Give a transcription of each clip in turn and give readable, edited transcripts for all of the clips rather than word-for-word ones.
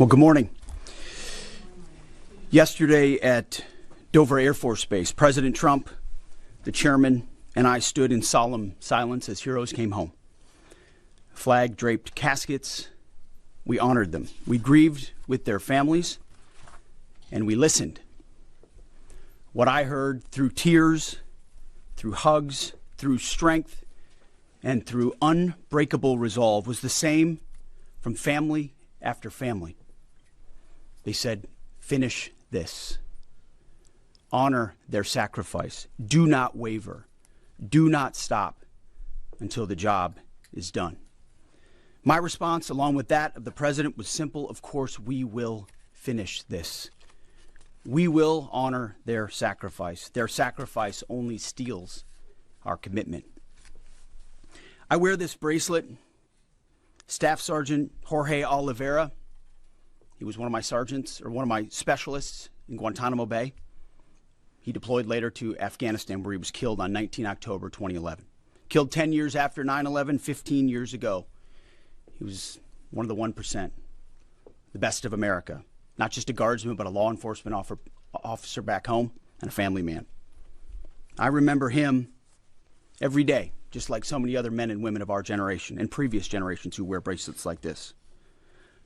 Well, good morning. Yesterday at Dover Air Force Base, President Trump, the chairman, and I stood in solemn silence as heroes came home. Flag-draped caskets, we honored them. We grieved with their families, and we listened. What I heard through tears, through hugs, through strength, and through unbreakable resolve was the same from family after family. They said, finish this. Honor their sacrifice. Do not waver. Do not stop until the job is done. My response, along with that of the president, was simple. Of course, we will finish this. We will honor their sacrifice. Their sacrifice only steals our commitment. I wear this bracelet. Staff Sergeant Jorge Oliveira, he was one of my sergeants, or one of my specialists in Guantanamo Bay. He deployed later to Afghanistan, where he was killed on 19 October 2011. Killed 10 years after 9/11, 15 years ago. He was one of the 1%, the best of America. Not just a guardsman, but a law enforcement officer back home and a family man. I remember him every day, just like so many other men and women of our generation and previous generations who wear bracelets like this.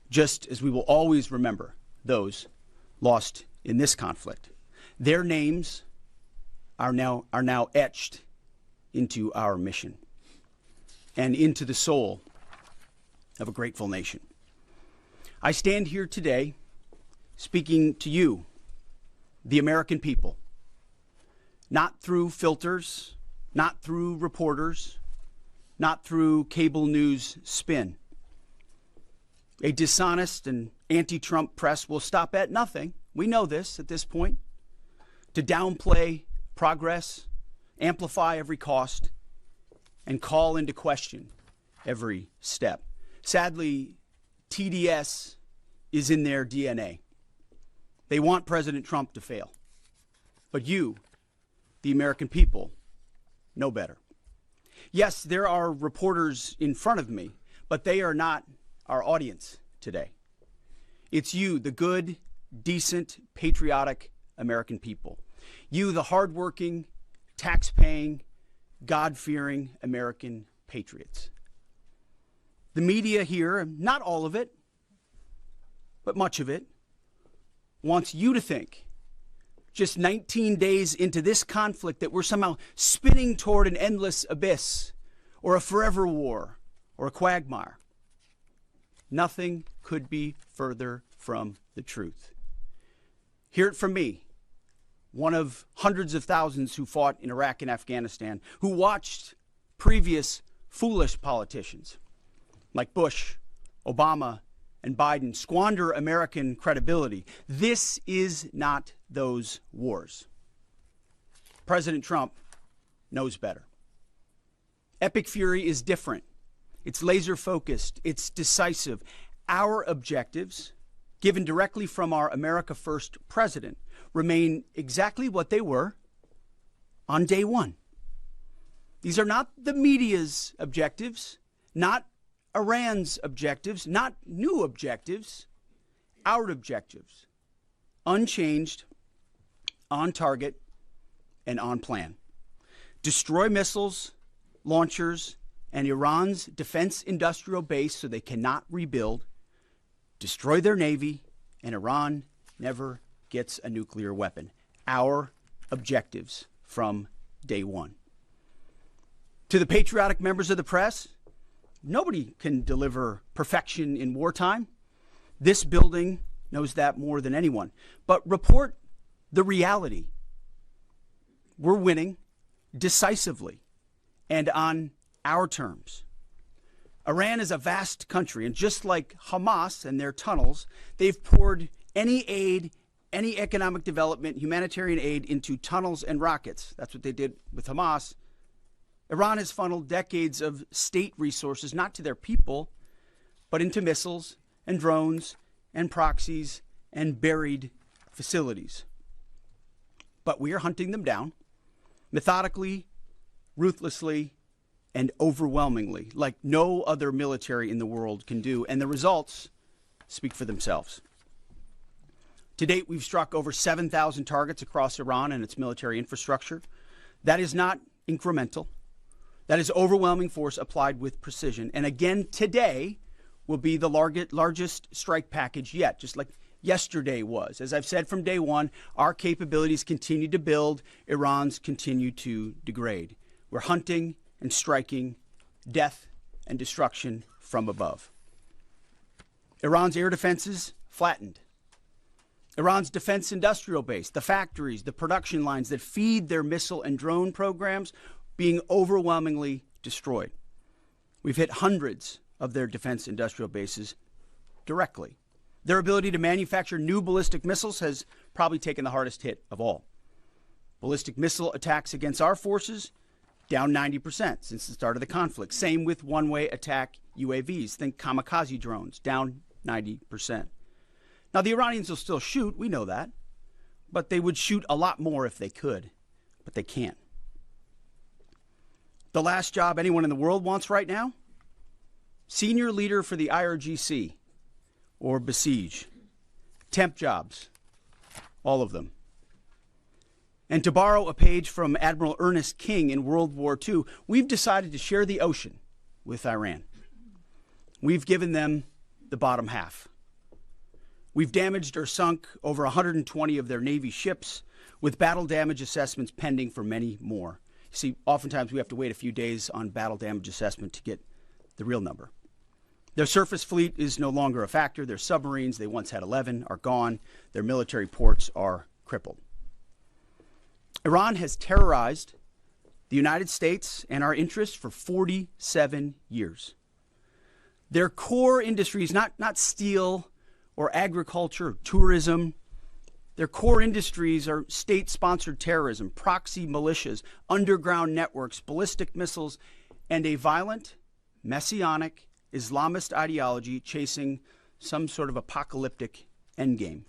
Just as we will always remember those lost in this conflict. Their names are now etched into our mission and into the soul of a grateful nation. I stand here today speaking to you, the American people, not through filters, not through reporters, not through cable news spin. A dishonest and anti-Trump press will stop at nothing. We know this at this point. To downplay progress, amplify every cost, and call into question every step. Sadly, TDS is in their DNA. They want President Trump to fail. But you, the American people, know better. Yes, there are reporters in front of me, but they are not our audience today. It's you, the good, decent, patriotic American people. You, the hardworking, tax-paying, God-fearing American patriots. The media here, not all of it, but much of it, wants you to think, just 19 days into this conflict, that we're somehow spinning toward an endless abyss, or a forever war, or a quagmire. Nothing could be further from the truth. Hear it from me, one of hundreds of thousands who fought in Iraq and Afghanistan, who watched previous foolish politicians like Bush, Obama, and Biden squander American credibility. This is not those wars. President Trump knows better. Epic fury is different. It's laser-focused. It's decisive. Our objectives, given directly from our America First president, remain exactly what they were on day one. These are not the media's objectives, not Iran's objectives, not new objectives, our objectives. Unchanged, on target, and on plan. Destroy missiles, launchers, and Iran's defense industrial base so they cannot rebuild. Destroy their navy, and Iran never gets a nuclear weapon. Our objectives from day one. To the patriotic members of the press, nobody can deliver perfection in wartime. This building knows that more than anyone. But report the reality. We're winning decisively and on our terms. Iran is a vast country, and just like Hamas and their tunnels, they've poured any aid, any economic development, humanitarian aid into tunnels and rockets. That's what they did with Hamas. Iran has funneled decades of state resources, not to their people, but into missiles and drones and proxies and buried facilities. But we are hunting them down methodically, ruthlessly, and overwhelmingly, like no other military in the world can do. And the results speak for themselves. To date, we've struck over 7,000 targets across Iran and its military infrastructure. That is not incremental. That is overwhelming force applied with precision. And again, today will be the largest strike package yet, just like yesterday was. As I've said from day one, our capabilities continue to build, Iran's continue to degrade. We're hunting and striking death and destruction from above. Iran's air defenses flattened. Iran's defense industrial base, the factories, the production lines that feed their missile and drone programs, being overwhelmingly destroyed. We've hit hundreds of their defense industrial bases directly. Their ability to manufacture new ballistic missiles has probably taken the hardest hit of all. Ballistic missile attacks against our forces, down 90% since the start of the conflict. Same with one-way attack UAVs. Think kamikaze drones, down 90%. Now, the Iranians will still shoot, we know that, but they would shoot a lot more if they could, but they can't. The last job anyone in the world wants right now? Senior leader for the IRGC, or Besiege. Temp jobs, all of them. And to borrow a page from Admiral Ernest King in World War II, we've decided to share the ocean with Iran. We've given them the bottom half. We've damaged or sunk over 120 of their Navy ships, with battle damage assessments pending for many more. You see, oftentimes we have to wait a few days on battle damage assessment to get the real number. Their surface fleet is no longer a factor. Their submarines, they once had 11, are gone. Their military ports are crippled. Iran has terrorized the United States and our interests for 47 years. Their core industries, not steel or agriculture or tourism, their core industries are state-sponsored terrorism, proxy militias, underground networks, ballistic missiles, and a violent, messianic, Islamist ideology chasing some sort of apocalyptic endgame.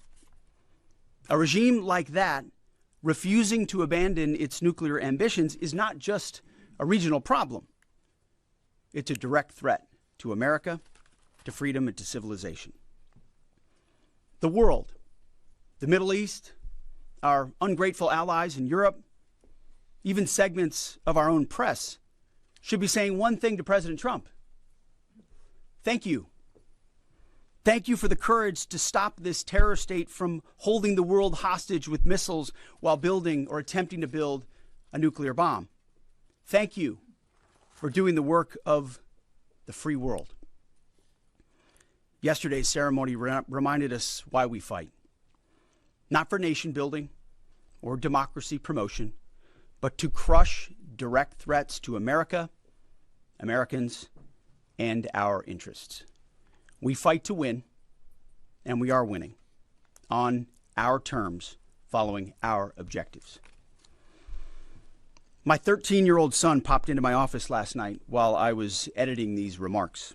A regime like that, refusing to abandon its nuclear ambitions, is not just a regional problem. It's a direct threat to America, to freedom, and to civilization. The world, the Middle East, our ungrateful allies in Europe, even segments of our own press should be saying one thing to President Trump. Thank you. Thank you for the courage to stop this terror state from holding the world hostage with missiles while building or attempting to build a nuclear bomb. Thank you for doing the work of the free world. Yesterday's ceremony reminded us why we fight. Not for nation building or democracy promotion, but to crush direct threats to America, Americans, and our interests. We fight to win, and we are winning on our terms, following our objectives. My 13-year-old son popped into my office last night while I was editing these remarks.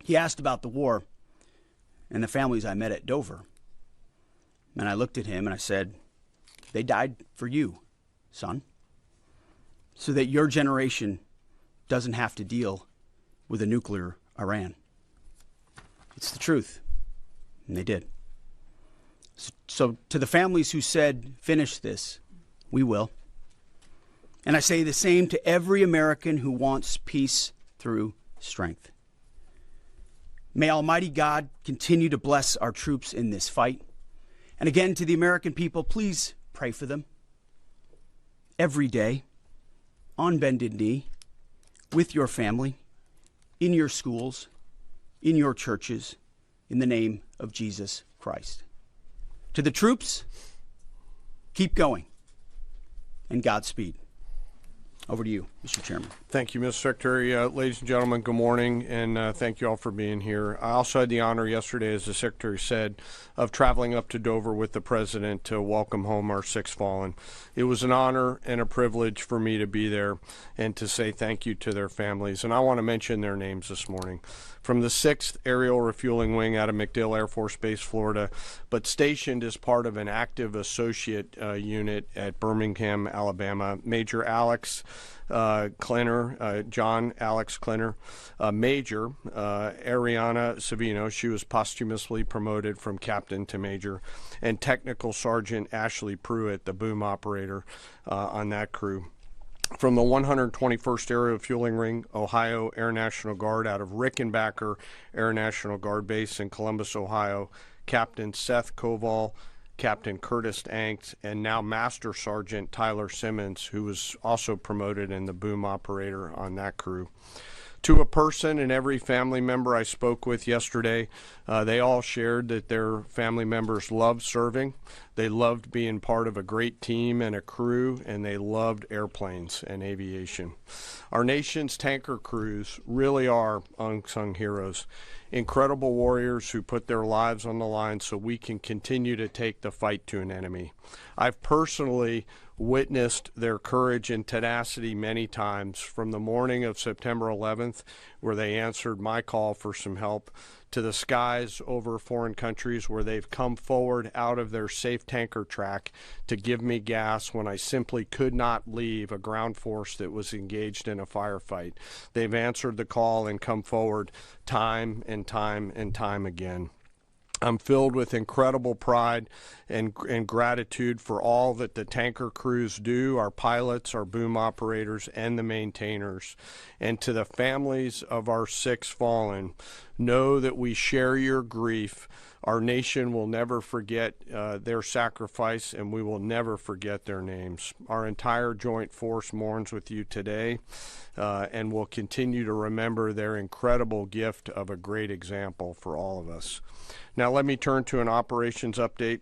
He asked about the war and the families I met at Dover. And I looked at him and I said, they died for you, son, so that your generation doesn't have to deal with a nuclear Iran. It's the truth. And they did. So to the families who said, finish this, we will. And I say the same to every American who wants peace through strength. May Almighty God continue to bless our troops in this fight. And again, to the American people, please pray for them. Every day, on bended knee, with your family, in your schools, in your churches, in the name of Jesus Christ. To the troops, keep going, and Godspeed. Over to you, Mr. Chairman. Thank you, Mr. Secretary. Ladies and gentlemen, good morning, and thank you all for being here. I also had the honor yesterday, as the Secretary said, of traveling up to Dover with the President to welcome home our 6 fallen. It was an honor and a privilege for me to be there and to say thank you to their families. And I want to mention their names this morning. From the 6th Aerial Refueling Wing out of MacDill Air Force Base, Florida, but stationed as part of an active associate unit at Birmingham, Alabama, Major Alex Klenner, John Alex Klenner, Major Ariana Savino, she was posthumously promoted from captain to major, and Technical Sergeant Ashley Pruitt, the boom operator on that crew. From the 121st Aerial Fueling Ring, Ohio Air National Guard out of Rickenbacker Air National Guard Base in Columbus, Ohio, Captain Seth Koval, Captain Curtis Anks, and now Master Sergeant Tyler Simmons, who was also promoted in the boom operator on that crew. To a person and every family member I spoke with yesterday, they all shared that their family members loved serving, they loved being part of a great team and a crew, and they loved airplanes and aviation. Our nation's tanker crews really are unsung heroes, incredible warriors who put their lives on the line so we can continue to take the fight to an enemy. I've personally witnessed their courage and tenacity many times, from the morning of September 11th, where they answered my call for some help, to the skies over foreign countries where they've come forward out of their safe tanker track to give me gas when I simply could not leave a ground force that was engaged in a firefight. They've answered the call and come forward time and time and time again. I'm filled with incredible pride and gratitude for all that the tanker crews do, our pilots, our boom operators, and the maintainers. And to the families of our 6 fallen, know that we share your grief. Our nation will never forget their sacrifice, and we will never forget their names. Our entire joint force mourns with you today, and will continue to remember their incredible gift of a great example for all of us. Now let me turn to an operations update.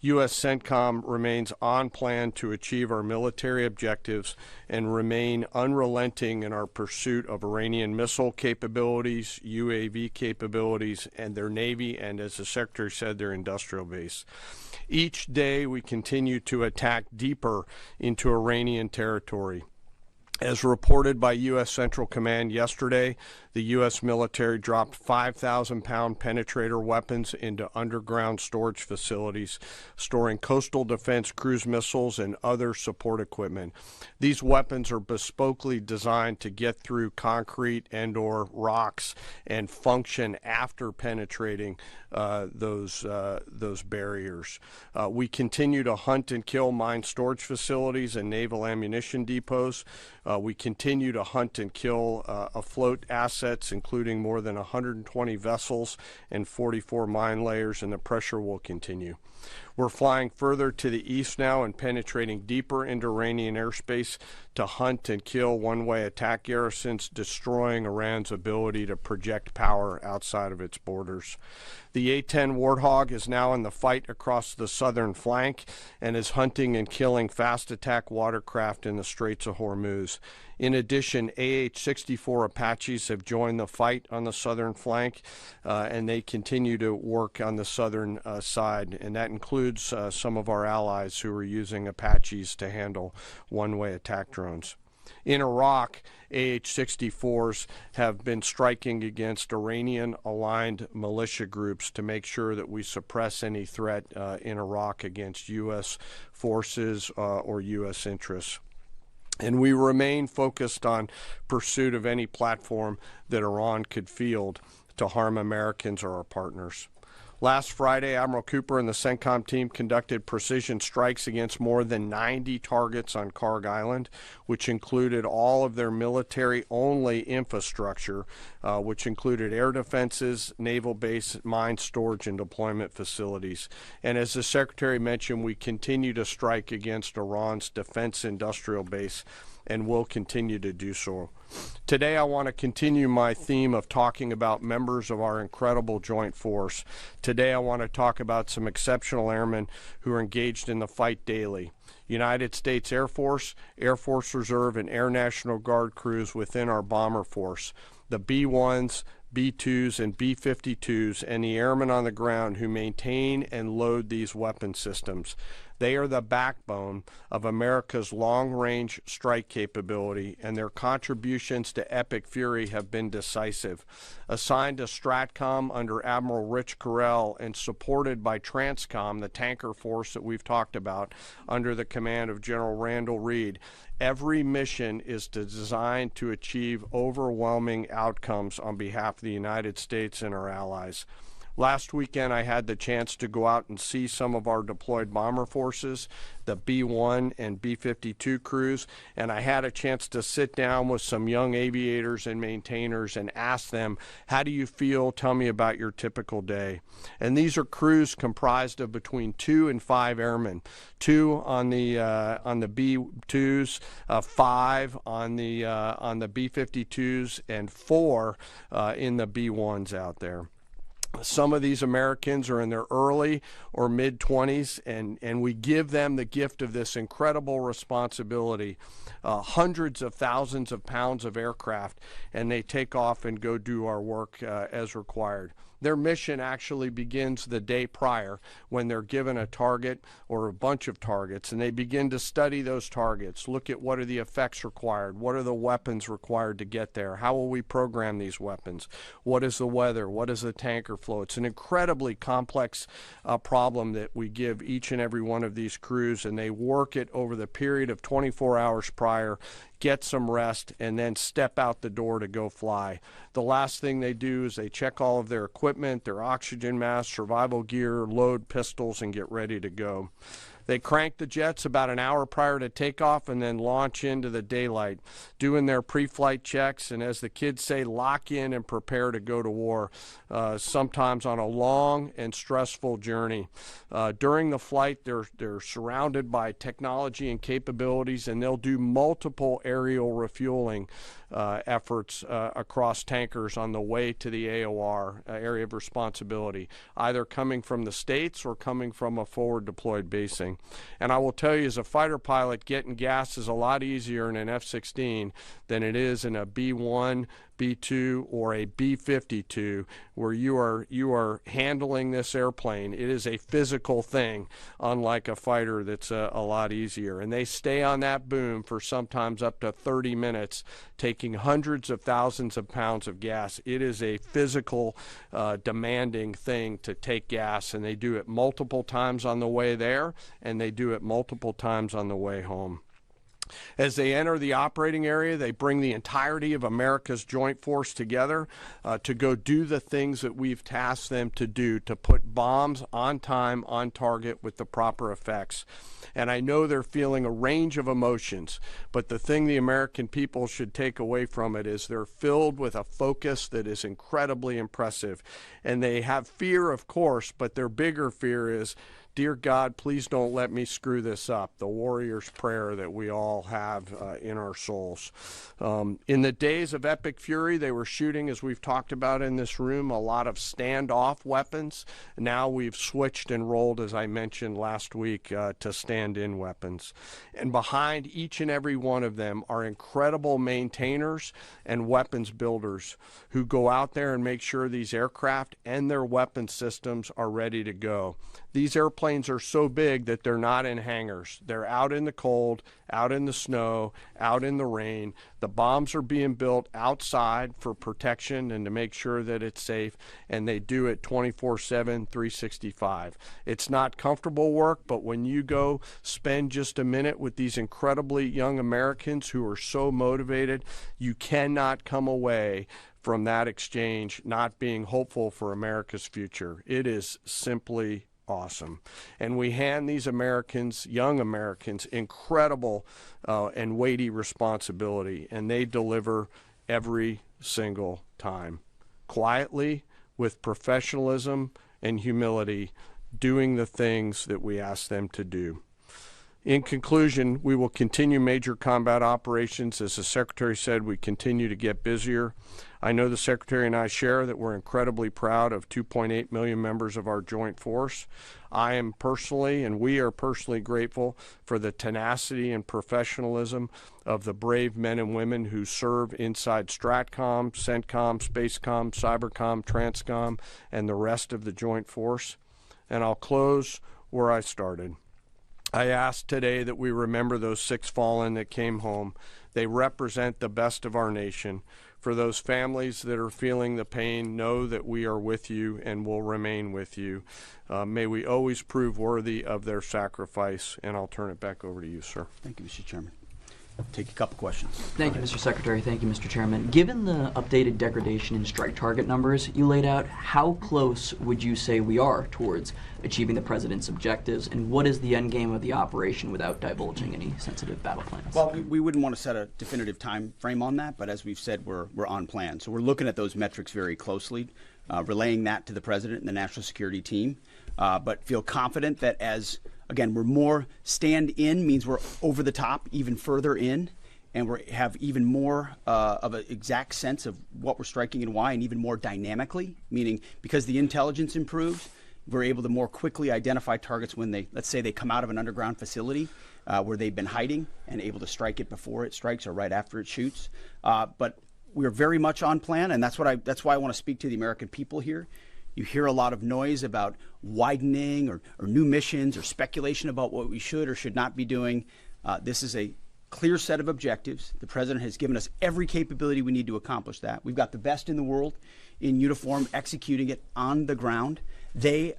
U.S. CENTCOM remains on plan to achieve our military objectives and remain unrelenting in our pursuit of Iranian missile capabilities, UAV capabilities, and their Navy, and as the Secretary said, their industrial base. Each day we continue to attack deeper into Iranian territory. As reported by U.S. Central Command yesterday, the U.S. military dropped 5,000-pound penetrator weapons into underground storage facilities, storing coastal defense cruise missiles and other support equipment. These weapons are bespokely designed to get through concrete and/or rocks and function after penetrating those barriers. We continue to hunt and kill mine storage facilities and naval ammunition depots. We continue to hunt and kill afloat assets, including more than 120 vessels and 44 mine layers, and the pressure will continue. We're flying further to the east now and penetrating deeper into Iranian airspace to hunt and kill one-way attack garrisons, destroying Iran's ability to project power outside of its borders. The A-10 Warthog is now in the fight across the southern flank and is hunting and killing fast attack watercraft in the Straits of Hormuz. In addition, AH-64 Apaches have joined the fight on the southern flank, and they continue to work on the southern side, and that includes some of our allies who are using Apaches to handle one-way attack drones. In Iraq, AH-64s have been striking against Iranian-aligned militia groups to make sure that we suppress any threat in Iraq against U.S. forces or U.S. interests. And we remain focused on pursuit of any platform that Iran could field to harm Americans or our partners. Last Friday, Admiral Cooper and the CENTCOM team conducted precision strikes against more than 90 targets on Karg Island, which included all of their military-only infrastructure, which included air defenses, naval base, mine storage, and deployment facilities. And as the Secretary mentioned, we continue to strike against Iran's defense industrial base and will continue to do so. Today I want to continue my theme of talking about members of our incredible joint force. Today I want to talk about some exceptional airmen who are engaged in the fight daily. United States Air Force, Air Force Reserve, and Air National Guard crews within our bomber force. The B-1s, B-2s, and B-52s, and the airmen on the ground who maintain and load these weapon systems. They are the backbone of America's long-range strike capability, and their contributions to Epic Fury have been decisive. Assigned to STRATCOM under Admiral Rich Correll and supported by TRANSCOM, the tanker force that we've talked about, under the command of General Randall Reed, every mission is designed to achieve overwhelming outcomes on behalf of the United States and our allies. Last weekend, I had the chance to go out and see some of our deployed bomber forces, the B-1 and B-52 crews, and I had a chance to sit down with some young aviators and maintainers and ask them, how do you feel? Tell me about your typical day. And these are crews comprised of between 2 and 5 airmen, 2 on the B-2s, 5 on the B-52s, and 4 in the B-1s out there. Some of these Americans are in their early or mid-20s, and we give them the gift of this incredible responsibility, hundreds of thousands of pounds of aircraft, and they take off and go do our work as required. Their mission actually begins the day prior when they're given a target or a bunch of targets, and they begin to study those targets, look at what are the effects required, what are the weapons required to get there, how will we program these weapons, what is the weather, what is the tanker flow. It's an incredibly complex problem that we give each and every one of these crews, and they work it over the period of 24 hours prior, get some rest, and then step out the door to go fly. The last thing they do is they check all of their equipment, their oxygen mask, survival gear, load pistols, and get ready to go. They crank the jets about an hour prior to takeoff and then launch into the daylight, doing their pre-flight checks, and as the kids say, lock in and prepare to go to war, sometimes on a long and stressful journey. During the flight, they're surrounded by technology and capabilities, and they'll do multiple aerial refueling efforts across tankers on the way to the AOR, area of responsibility, either coming from the States or coming from a forward deployed basing. And I will tell you, as a fighter pilot, getting gas is a lot easier in an F-16 than it is in a B-1, B-2, or a B-52, where you are handling this airplane. It is a physical thing, unlike a fighter that's a lot easier. And they stay on that boom for sometimes up to 30 minutes, taking hundreds of thousands of pounds of gas. It is a physical, demanding thing to take gas, and they do it multiple times on the way there, and they do it multiple times on the way home. As they enter the operating area, they bring the entirety of America's joint force together to go do the things that we've tasked them to do, to put bombs on time, on target, with the proper effects. And I know they're feeling a range of emotions, but the thing the American people should take away from it is they're filled with a focus that is incredibly impressive. And they have fear, of course, but their bigger fear is, dear God, please don't let me screw this up, the warrior's prayer that we all have in our souls. In the days of Epic Fury, they were shooting, as we've talked about in this room, a lot of standoff weapons. Now we've switched and rolled, as I mentioned last week, to stand-in weapons. And behind each and every one of them are incredible maintainers and weapons builders who go out there and make sure these aircraft and their weapon systems are ready to go. These airplanes are so big that they're not in hangars. They're out in the cold, out in the snow, out in the rain. The bombs are being built outside for protection and to make sure that it's safe, and they do it 24/7, 365. It's not comfortable work, but when you go spend just a minute with these incredibly young Americans who are so motivated, you cannot come away from that exchange not being hopeful for America's future. It is simply awesome. And we hand these Americans, young Americans, incredible and weighty responsibility, and they deliver every single time. Quietly, with professionalism and humility, doing the things that we ask them to do. In conclusion, we will continue major combat operations. As the Secretary said, we continue to get busier. I know the Secretary and I share that we're incredibly proud of 2.8 million members of our joint force. I am personally, and we are personally grateful for the tenacity and professionalism of the brave men and women who serve inside STRATCOM, CENTCOM, SpaceCom, CyberCom, TRANSCOM, and the rest of the joint force. And I'll close where I started. I ask today that we remember those 6 fallen that came home. They represent the best of our nation. For those families that are feeling the pain, know that we are with you and will remain with you. May we always prove worthy of their sacrifice. And I'll turn it back over to you, sir. Thank you, Mr. Chairman. Take a couple questions. Thank you, Mr. Secretary. Thank you, Mr. Chairman. Given the updated degradation in strike target numbers you laid out, how close would you say we are towards achieving the President's objectives, and what is the end game of the operation without divulging any sensitive battle plans? Well, we wouldn't want to set a definitive time frame on that, but as we've said, we're on plan. So we're looking at those metrics very closely, relaying that to the President and the National Security Team, but feel confident that as again, we're more stand in means we're over the top, even further in, and we have even more of an exact sense of what we're striking and why, and even more dynamically, meaning because the intelligence improves, we're able to more quickly identify targets when they, let's say they come out of an underground facility where they've been hiding and able to strike it before it strikes or right after it shoots. But we're very much on plan, and that's why I want to speak to the American people here. You hear a lot of noise about widening or new missions or speculation about what we should or should not be doing. This is a clear set of objectives. The President has given us every capability we need to accomplish that. We've got the best in the world in uniform executing it on the ground. They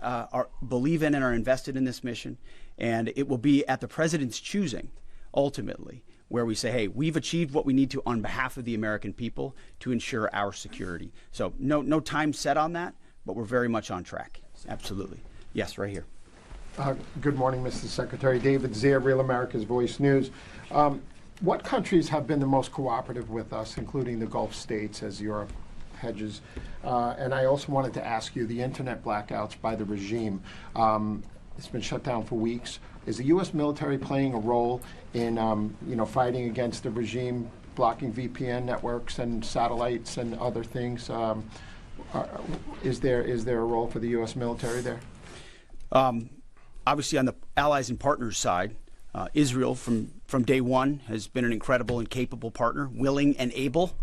believe in and are invested in this mission, and it will be at the President's choosing, ultimately, where we say, hey, we've achieved what we need to on behalf of the American people to ensure our security. So no time set on that, but we're very much on track. Absolutely. Yes, right here. Good morning, Mr. Secretary. David Zier, Real America's Voice News. What countries have been the most cooperative with us, including the Gulf states, as Europe hedges? And I also wanted to ask you, the internet blackouts by the regime, it's been shut down for weeks. Is the U.S. military playing a role in fighting against the regime, blocking VPN networks and satellites and other things? Is there a role for the U.S. military there? Obviously, on the allies and partners side, Israel from day one has been an incredible and capable partner, willing and able.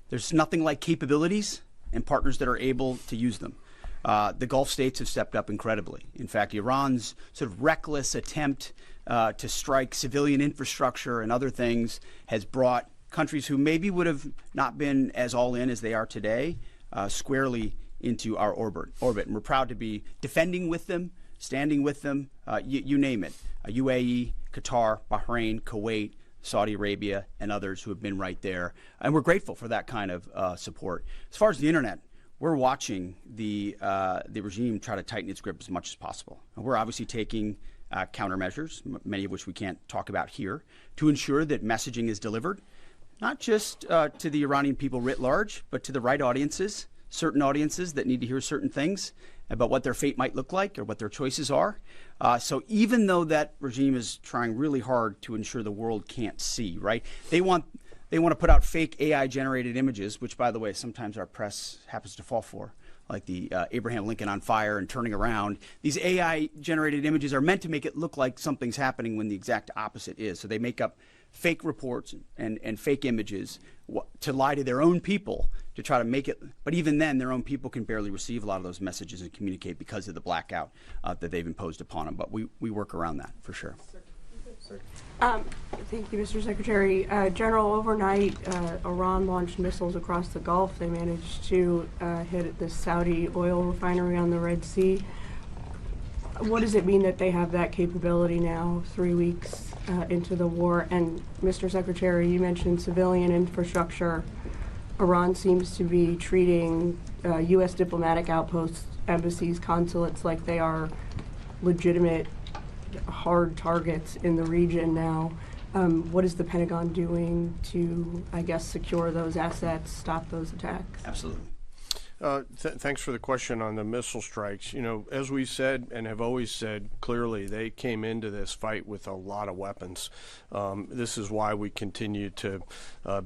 There's nothing like capabilities and partners that are able to use them. The Gulf states have stepped up incredibly. In fact, Iran's sort of reckless attempt to strike civilian infrastructure and other things has brought countries who maybe would have not been as all in as they are today squarely into our orbit. And we're proud to be defending with them, standing with them, you name it. UAE, Qatar, Bahrain, Kuwait, Saudi Arabia, and others who have been right there. And we're grateful for that kind of support. As far as the internet, we're watching the regime try to tighten its grip as much as possible. And we're obviously taking countermeasures, many of which we can't talk about here, to ensure that messaging is delivered, not just to the Iranian people writ large, but to the right audiences, certain audiences that need to hear certain things about what their fate might look like or what their choices are. So even though that regime is trying really hard to ensure the world can't see, right? They want to put out fake AI-generated images, which, by the way, sometimes our press happens to fall for, like the Abraham Lincoln on fire and turning around. These AI-generated images are meant to make it look like something's happening when the exact opposite is. So they make up fake reports and fake images to lie to their own people to try to make it. But even then, their own people can barely receive a lot of those messages and communicate because of the blackout that they've imposed upon them. But we work around that for sure. Thank you, Mr. Secretary. General, overnight, Iran launched missiles across the Gulf. They managed to hit the Saudi oil refinery on the Red Sea. What does it mean that they have that capability now, 3 weeks into the war? And Mr. Secretary, you mentioned civilian infrastructure. Iran seems to be treating U.S. diplomatic outposts, embassies, consulates like they are legitimate hard targets in the region now. What is the Pentagon doing to, I guess, secure those assets, stop those attacks? Absolutely. Thanks for the question on the missile strikes. You know, as we said and have always said clearly, they came into this fight with a lot of weapons. This is why we continue to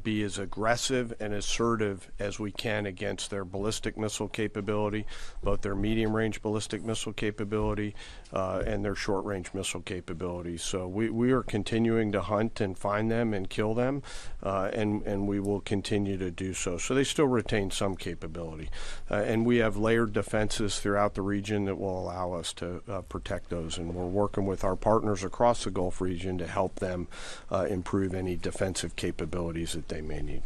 be as aggressive and assertive as we can against their ballistic missile capability, both their medium-range ballistic missile capability and their short-range missile capability. So we are continuing to hunt and find them and kill them, and we will continue to do so. So they still retain some capability. and we have layered defenses throughout the region that will allow us to protect those. And we're working with our partners across the Gulf region to help them improve any defensive capabilities that they may need.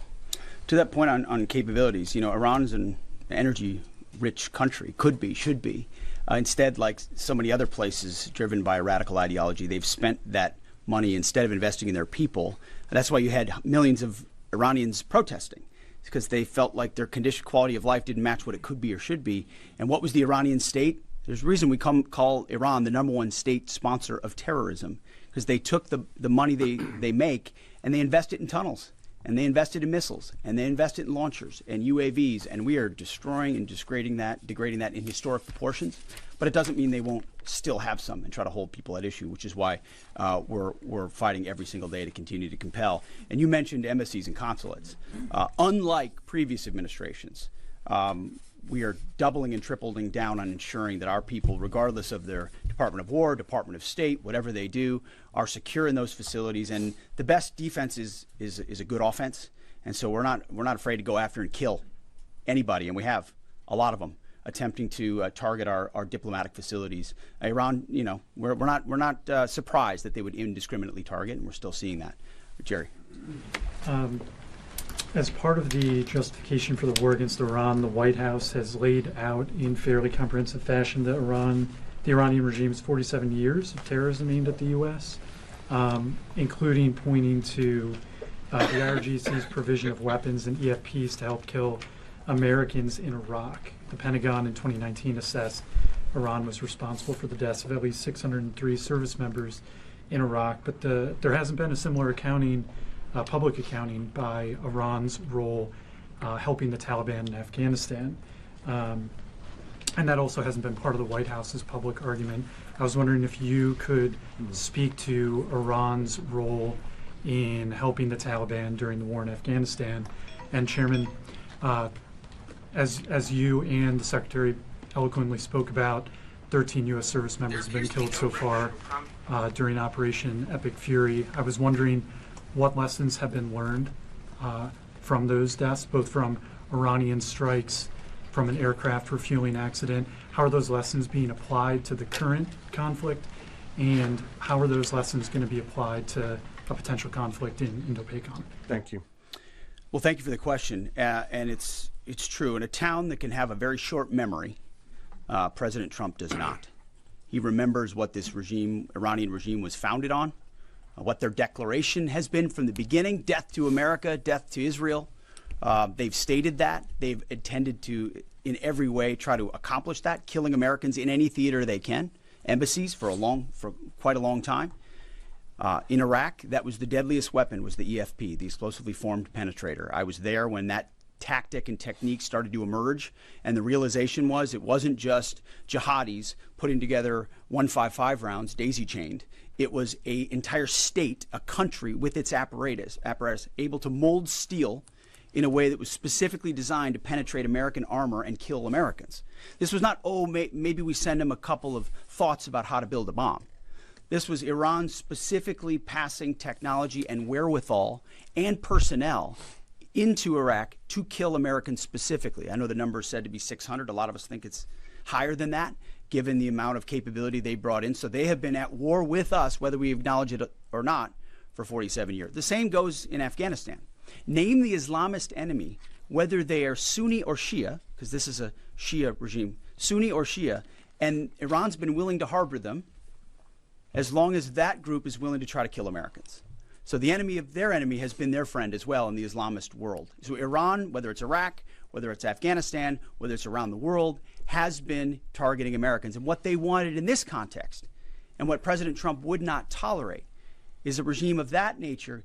To that point on capabilities, Iran is an energy-rich country, could be, should be. Instead, like so many other places driven by a radical ideology, they've spent that money instead of investing in their people. That's why you had millions of Iranians protesting. It's because they felt like their quality of life didn't match what it could be or should be. And what was the Iranian state? There's a reason we call Iran the #1 state sponsor of terrorism, because they took the money they make and they invest it in tunnels. And they invested in missiles, and they invested in launchers and UAVs, and we are destroying and degrading that in historic proportions. But it doesn't mean they won't still have some and try to hold people at issue, which is why we're fighting every single day to continue to compel. And you mentioned embassies and consulates. Unlike previous administrations, we are doubling and tripling down on ensuring that our people, regardless of their Department of War, Department of State, whatever they do, are secure in those facilities. And the best defense is a good offense. And so we're not afraid to go after and kill anybody, and we have a lot of them attempting to target our diplomatic facilities. Iran, we're not surprised that they would indiscriminately target, and we're still seeing that. Jerry. As part of the justification for the war against Iran, the White House has laid out in fairly comprehensive fashion the Iranian regime's 47 years of terrorism aimed at the U.S., including pointing to the IRGC's provision of weapons and EFPs to help kill Americans in Iraq. The Pentagon in 2019 assessed Iran was responsible for the deaths of at least 603 service members in Iraq, but there hasn't been a similar public accounting by Iran's role helping the Taliban in Afghanistan. And that also hasn't been part of the White House's public argument. I was wondering if you could speak to Iran's role in helping the Taliban during the war in Afghanistan. And Chairman, as you and the Secretary eloquently spoke about, 13 U.S. service members have been killed so far during Operation Epic Fury. I was wondering what lessons have been learned from those deaths, both from Iranian strikes, from an aircraft refueling accident. How are those lessons being applied to the current conflict, and how are those lessons going to be applied to a potential conflict in Indo-PACOM? Thank you. Well, thank you for the question. And it's true. In a town that can have a very short memory, President Trump does not. He remembers what this Iranian regime was founded on, what their declaration has been from the beginning: death to America, death to Israel. They've stated that. They've intended to, in every way, try to accomplish that, killing Americans in any theater they can, embassies for quite a long time. In Iraq, that was the deadliest weapon, was the EFP, the explosively formed penetrator. I was there when that tactic and technique started to emerge, and the realization was it wasn't just jihadis putting together 155 rounds daisy-chained. It was an entire state, a country with its apparatus able to mold steel in a way that was specifically designed to penetrate American armor and kill Americans. This was not, maybe we send them a couple of thoughts about how to build a bomb. This was Iran specifically passing technology and wherewithal and personnel into Iraq to kill Americans specifically. I know the number is said to be 600. A lot of us think it's higher than that, given the amount of capability they brought in. So they have been at war with us, whether we acknowledge it or not, for 47 years. The same goes in Afghanistan. Name the Islamist enemy, whether they are Sunni or Shia, because this is a Shia regime, Sunni or Shia, and Iran's been willing to harbor them as long as that group is willing to try to kill Americans. So the enemy of their enemy has been their friend as well in the Islamist world. So Iran, whether it's Iraq, whether it's Afghanistan, whether it's around the world, has been targeting Americans. And what they wanted in this context, and what President Trump would not tolerate, is a regime of that nature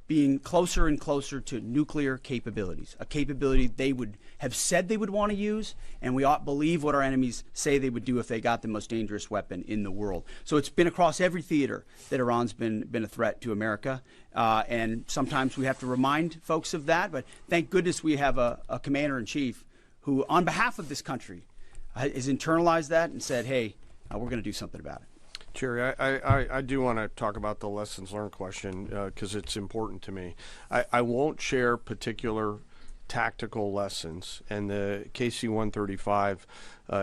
being closer and closer to nuclear capabilities, a capability they would have said they would want to use, and we ought to believe what our enemies say they would do if they got the most dangerous weapon in the world. So it's been across every theater that Iran's been a threat to America, and sometimes we have to remind folks of that, but thank goodness we have a commander-in-chief who, on behalf of this country, has internalized that and said, hey, we're going to do something about it. Jerry, I do want to talk about the lessons learned question because it's important to me. I won't share particular tactical lessons, and the KC-135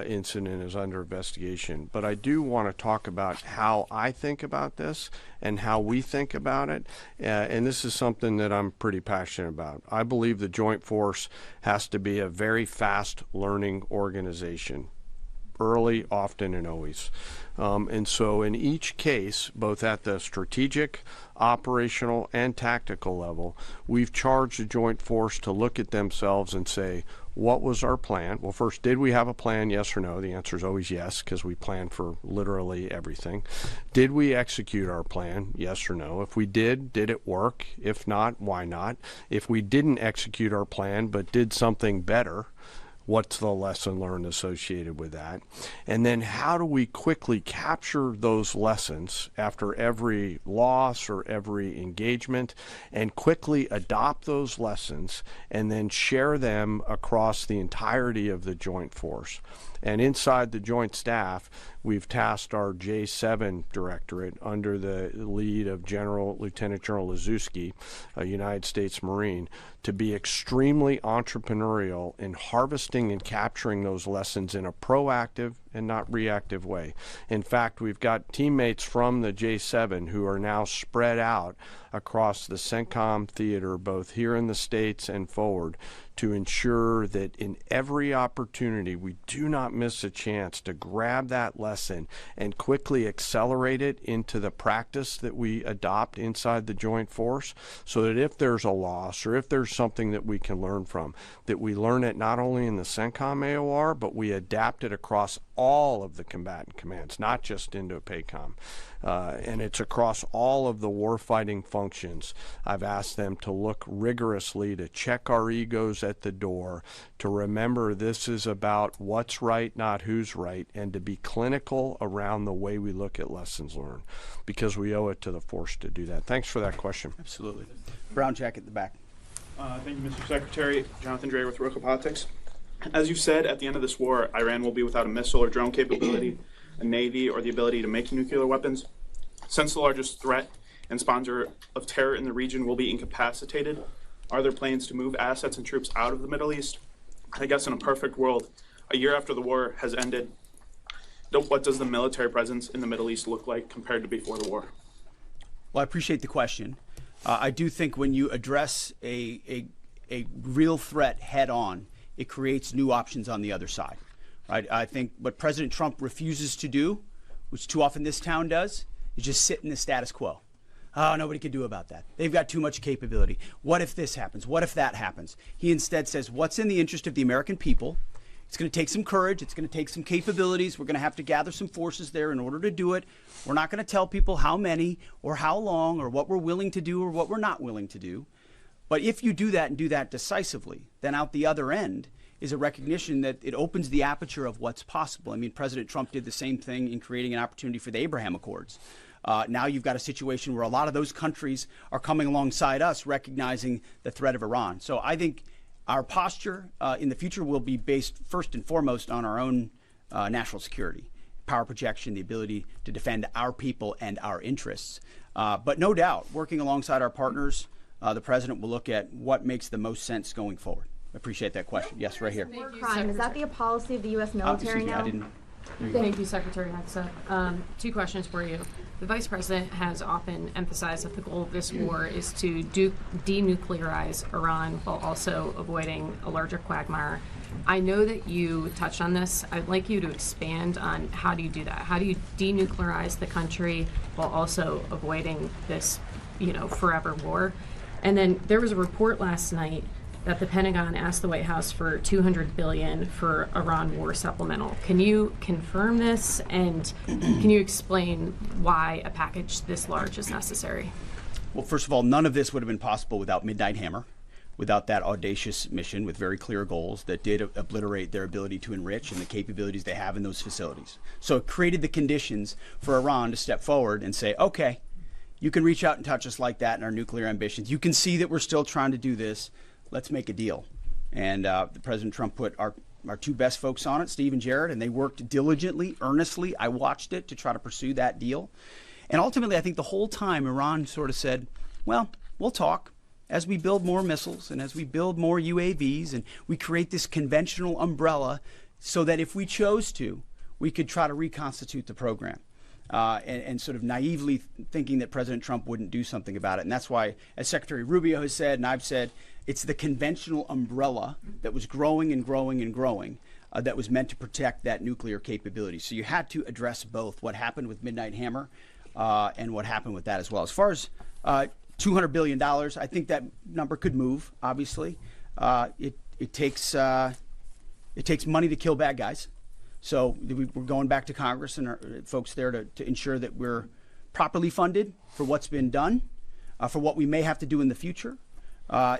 incident is under investigation. But I do want to talk about how I think about this and how we think about it, and this is something that I'm pretty passionate about. I believe the Joint Force has to be a very fast learning organization. Early, often, and always. And so in each case, both at the strategic, operational, and tactical level, we've charged the Joint Force to look at themselves and say, what was our plan? Well, first, did we have a plan, yes or no? The answer is always yes, because we plan for literally everything. Did we execute our plan, yes or no? If we did it work? If not, why not? If we didn't execute our plan but did something better, what's the lesson learned associated with that? And then how do we quickly capture those lessons after every loss or every engagement and quickly adopt those lessons and then share them across the entirety of the Joint Force? And inside the Joint Staff, we've tasked our J7 Directorate under the lead of Lieutenant General Lazewski, a United States Marine, to be extremely entrepreneurial in harvesting and capturing those lessons in a proactive and not reactive way. In fact, we've got teammates from the J7 who are now spread out across the CENTCOM theater, both here in the States and forward, to ensure that in every opportunity we do not miss a chance to grab that lesson and quickly accelerate it into the practice that we adopt inside the Joint Force, so that if there's a loss or if there's something that we can learn from, that we learn it not only in the CENTCOM AOR, but we adapt it across all of the combatant commands, not just Indo-PACOM. And it's across all of the warfighting functions. I've asked them to look rigorously, to check our egos at the door, to remember this is about what's right, not who's right, and to be clinical around the way we look at lessons learned, because we owe it to the force to do that. Thanks for that question. Absolutely. Brown jacket at the back. Thank you, Mr. Secretary. Jonathan Dre with Roca Politics. As you said, at the end of this war, Iran will be without a missile or drone capability, a navy, or the ability to make nuclear weapons. Since the largest threat and sponsor of terror in the region will be incapacitated, are there plans to move assets and troops out of the Middle East? I guess in a perfect world, a year after the war has ended, what does the military presence in the Middle East look like compared to before the war? Well, I appreciate the question. I do think when you address a real threat head on, it creates new options on the other side, right? I think what President Trump refuses to do, which too often this town does, is just sit in the status quo. Oh, nobody can do about that. They've got too much capability. What if this happens? What if that happens? He instead says, what's in the interest of the American people? It's going to take some courage. It's going to take some capabilities. We're going to have to gather some forces there in order to do it. We're not going to tell people how many or how long or what we're willing to do or what we're not willing to do. But if you do that and do that decisively, then out the other end is a recognition that it opens the aperture of what's possible. I mean, President Trump did the same thing in creating an opportunity for the Abraham Accords. Now you've got a situation where a lot of those countries are coming alongside us, recognizing the threat of Iran. So I think our posture in the future will be based first and foremost on our own national security, power projection, the ability to defend our people and our interests. But no doubt, working alongside our partners, the president will look at what makes the most sense going forward. I appreciate that question. Yes, right here. War crime, is that the policy of the U.S. military now? Thank you, Secretary Hegseth. Two questions for you. The Vice President has often emphasized that the goal of this war is to denuclearize Iran while also avoiding a larger quagmire. I know that you touched on this. I'd like you to expand on how do you do that? How do you denuclearize the country while also avoiding this, forever war? And then there was a report last night that the Pentagon asked the White House for $200 billion for Iran war supplemental. Can you confirm this, and can you explain why a package this large is necessary? Well, first of all, none of this would have been possible without Midnight Hammer, without that audacious mission with very clear goals that did obliterate their ability to enrich and the capabilities they have in those facilities. So it created the conditions for Iran to step forward and say, okay, you can reach out and touch us like that in our nuclear ambitions. You can see that we're still trying to do this. Let's make a deal. And President Trump put our two best folks on it, Steve and Jared, and they worked diligently, earnestly. I watched it to try to pursue that deal. And ultimately, I think the whole time Iran sort of said, well, we'll talk. as we build more missiles and as we build more UAVs and we create this conventional umbrella so that if we chose to, we could try to reconstitute the program. And sort of naively thinking that President Trump wouldn't do something about it. And that's why, as Secretary Rubio has said, and I've said, it's the conventional umbrella that was growing and growing and growing that was meant to protect that nuclear capability. So you had to address both what happened with Midnight Hammer and what happened with that as well. As far as $200 billion, I think that number could move, obviously. It takes money to kill bad guys. So we're going back to Congress and our folks there to ensure that we're properly funded for what's been done, for what we may have to do in the future,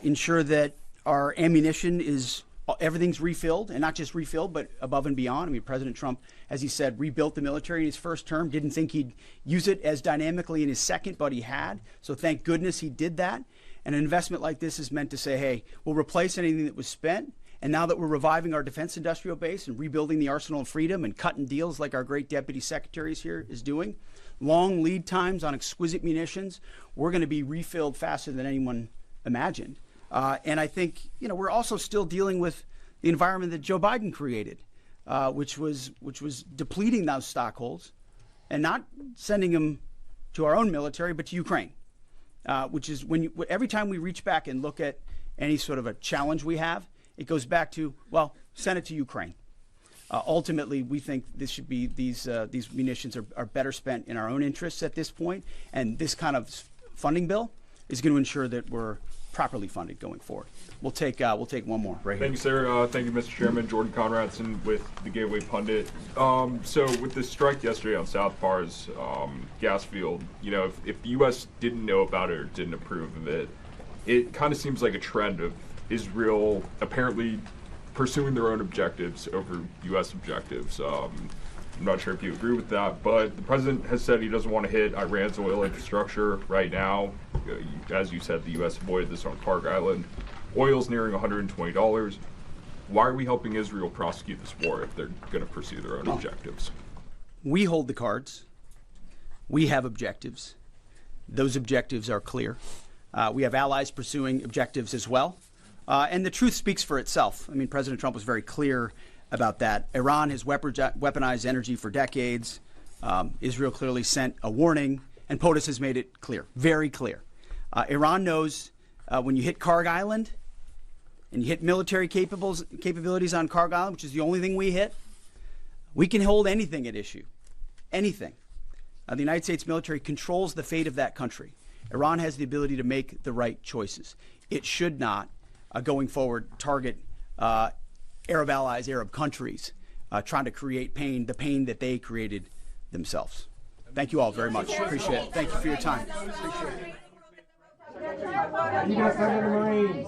ensure that our ammunition is, everything's refilled, and not just refilled, but above and beyond. I mean, President Trump, as he said, rebuilt the military in his first term, didn't think he'd use it as dynamically in his second, but he had. So thank goodness he did that. And an investment like this is meant to say, hey, we'll replace anything that was spent. And now that we're reviving our defense industrial base and rebuilding the arsenal of freedom and cutting deals like our great deputy secretaries here is doing, long lead times on exquisite munitions, we're going to be refilled faster than anyone imagined. And I think, you know, we're also still dealing with the environment that Joe Biden created, which was depleting those stockholds and not sending them to our own military, but to Ukraine, which is every time we reach back and look at any sort of a challenge we have, it goes back to, well, send it to Ukraine. Ultimately, we think this should be these munitions are better spent in our own interests at this point, and this kind of funding bill is going to ensure that we're properly funded going forward. We'll take one more right here. Thank you, sir. Thank you, Mr. Chairman. Jordan Conradson with the Gateway Pundit. So with the strike yesterday on South Pars gas field, you know, if the U.S. didn't know about it or didn't approve of it, it kind of seems like a trend of Israel apparently pursuing their own objectives over U.S. objectives. I'm not sure if you agree with that, but the president has said he doesn't want to hit Iran's oil infrastructure right now. As you said, the U.S. avoided this on Park Island. Oil's nearing $120. Why are we helping Israel prosecute this war if they're going to pursue their own objectives? We hold the cards. We have objectives. Those objectives are clear. We have allies pursuing objectives as well. And the truth speaks for itself. I mean, President Trump was very clear about that. Iran has weaponized energy for decades. Israel clearly sent a warning, and POTUS has made it clear, very clear. Iran knows when you hit Karg Island and you hit military capabilities on Karg Island, which is the only thing we hit, we can hold anything at issue, anything. The United States military controls the fate of that country. Iran has the ability to make the right choices. It should not, going forward, target Arab allies, Arab countries, trying to create pain, the pain that they created themselves. Thank you all very much. Appreciate it. Thank you for your time. Appreciate it. You guys come to the Marines.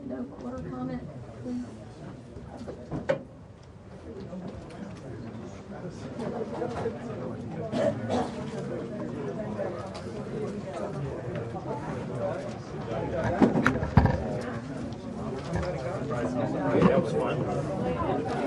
No quarter comment, please. Okay, that was fun.